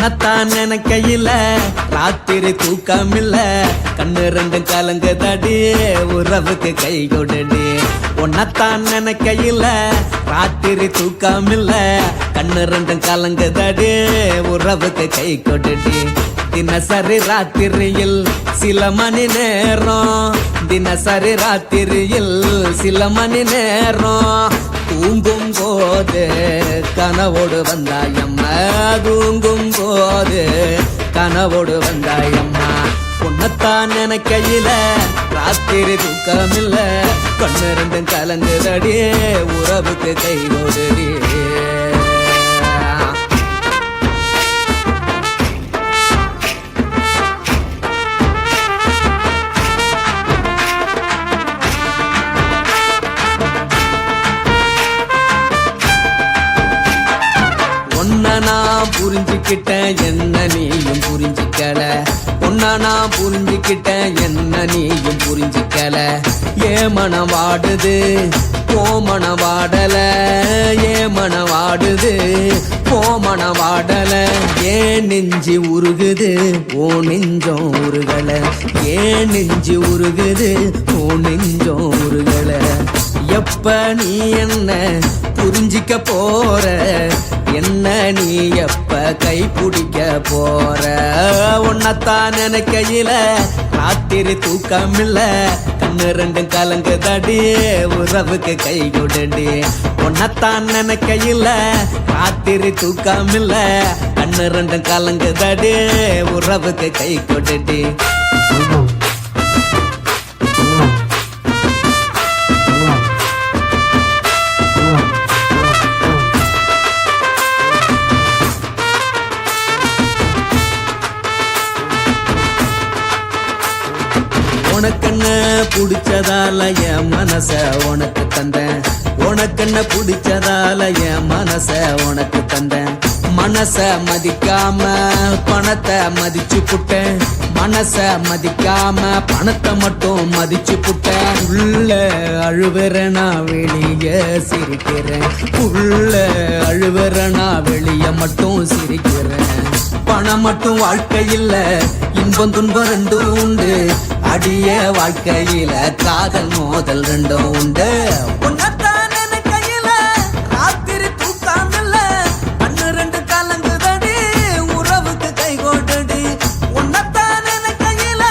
உன்னத்தான் நினைக்கையில ராத்திரி தூக்கமில்ல கண்ணு ரெண்டும் கலங்குதடி உறவுக்கு கை கொடுடி உன்னத்தான் நினைக்கையில ராத்திரி தூக்கமில்ல கண்ணு ரெண்டும் கலங்குதடி உறவுக்கு கை கொடுடி தினசரி ராத்திரியில் சில மணி நேரம் தினசரி ராத்திரியில் சில மணி நேரம் தூங்கும் போது கனவோடு வந்தாயம்மா தூங்கும் போது கனவோடு வந்தாயம்மா உன்னத்தான் நினைக்கையில ராத்திரி தூக்கமில்ல கண்ணு ரெண்டும் கலங்குதடி உறவுக்கு கை ஓடுடி நான் புரிஞ்சுக்கிட்டேன் என்ன நீயும் புரிஞ்சிக்கல உன்ன நான் புரிஞ்சுக்கிட்டேன் என்ன நீயும் புரிஞ்சிக்கல ஏ மனம் வாடுது போ மனம் வாடல ஏ மனம் வாடுது போ மனம் வாடல ஏன் நெஞ்சு உருகுது ஓ நெஞ்சம் உருகல ஏன் நெஞ்சு உருகுது ஓ நெஞ்சம் உருகல எப்ப நீ என்ன புரிஞ்சிக்க போற என்ன நீ எப்ப கை பிடிக்க போற உன்னத்தான் நினைக்கையில ராத்திரி தூக்கமில்ல கண்ணு ரெண்டும் கலங்குதடி உறவுக்கு கை கொடுடி உன்னத்தான் நினைக்கையில ராத்திரி தூக்கமில்ல கண்ணு ரெண்டும் கலங்குதடி உறவுக்கு கை கொடுடி உனக்கென்ன பிடிச்சதால என் மனச உனக்கு தந்தேன் உனக்கென்ன பிடிச்சதால என் மனச உனக்கு தந்தேன் மனச மதிக்காம பணத்தை மதிச்சு புட்டேன் மனச மதிக்காம பணத்தை மட்டும் மதிச்சு புட்டேன் உள்ள அழுவுறனா வெளிய சிரிக்கிறேன் உள்ள அழுவுறனா வெளிய மட்டும் சிரிக்கிறேன் பணம் மட்டும் வாழ்க்கையில் இன்பம் துன்பம் ரெண்டும் உண்டு அடிய வாழ்க்கையில காதல் மோதல் ரெண்டும் உண்டு உன்னத்தான் நினைக்கையில ராத்திரி தூக்கமில்ல கண்ணு ரெண்டு கலங்குதடி உறவுக்கு கை கொடுடி உன்னத்தான் நினைக்கையில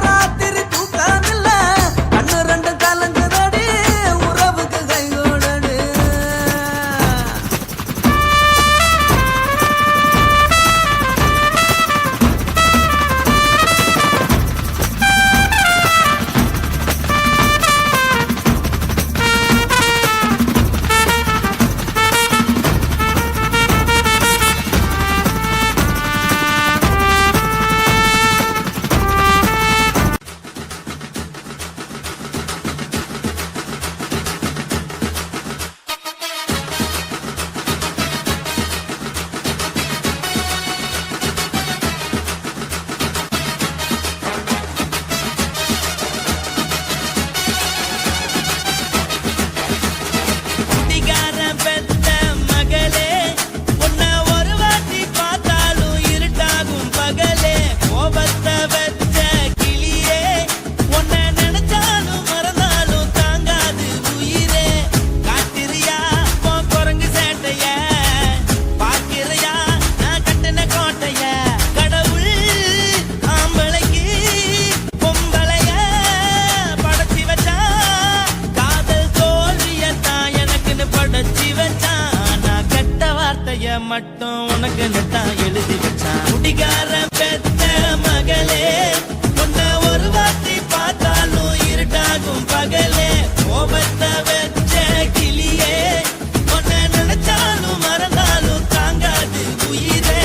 ராத்திரி தூக்கமில்ல கண்ணு ரெண்டு கலங்குதடி உறவுக்கு கை கொடுடி மட்டும் உனக்கு நெத்தான் எழுதி வச்சான் குடிகார பெத்த மகளே உன்னை ஒரு வாட்டி பார்த்தாலும் இருட்டாகும் பகலே கோபத்தை வச்ச கிளியே உன்னை நினைச்சாலும் மறந்தாலும் தாங்காது உயிரே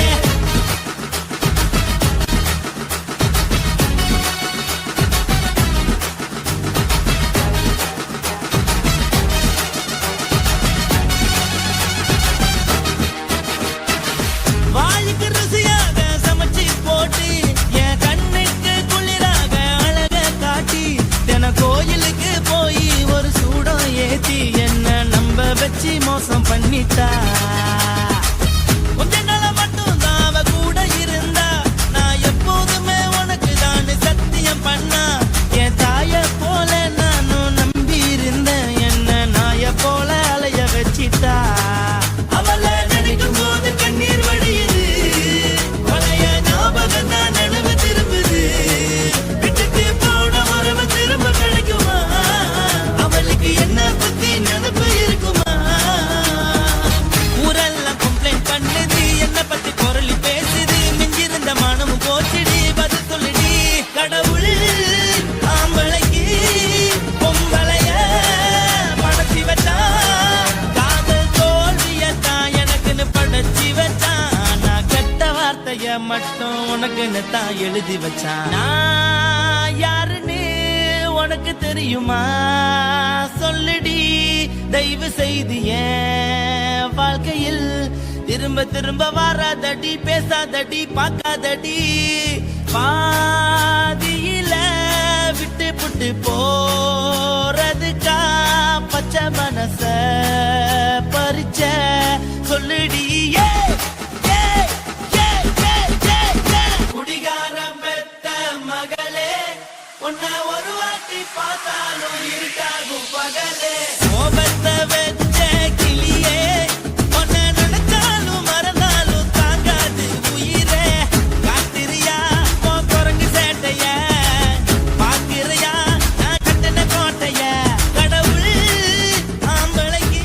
மோசம் பண்ணிட்டா கொஞ்ச நாள மட்டும் தான் அவ கூட மட்டும் உனக்குன்னு தான் எழுதி வச்சான் நான் யாருன்னு உனக்கு தெரியுமா சொல்லுடி தயவு செய்து என் வாழ்க்கையில் திரும்ப திரும்ப வராதடி பேசாதடி பார்க்காதடி பாதியில விட்டு புட்டு போறதுக்கா பச்சை மனச பறிச்ச சொல்லுடி குடிகாரம் பெத்த மகளே உன்னை ஒரு வாட்டி பார்த்தாலும் இருக்காகும் பகலே கோபத்தை வச்ச கிளியே உன்னை நினைச்சாலும் மறந்தாலும் தாங்காது உயிரே காத்திரியா உன் குரங்கு சேட்டைய பாக்கிறியா நான் கட்டின கோட்டைய கடவுள் ஆம்பளைக்கு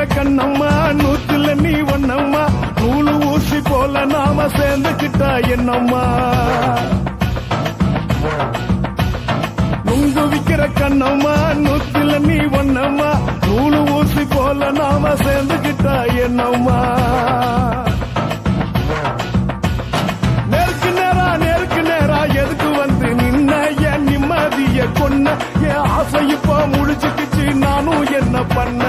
கண்ணம்மா நூத்துல நீ ஒண்ணம்மா நூலு ஊசி போல நாம சேர்ந்துக்கிட்டா என்னம்மா நுங்கு விக்கிற கண்ணம்மா நூத்துல நீ ஒண்ணம்மா நூலு ஊசி போல நாம சேர்ந்துக்கிட்டா என்னம்மா நேருக்கு நேரா எதுக்கு வந்து நின்ன என் நிம்மதிய கொன்ன என் ஆசை இப்ப முடிச்சுக்கிச்சு நானும் என்ன பண்ண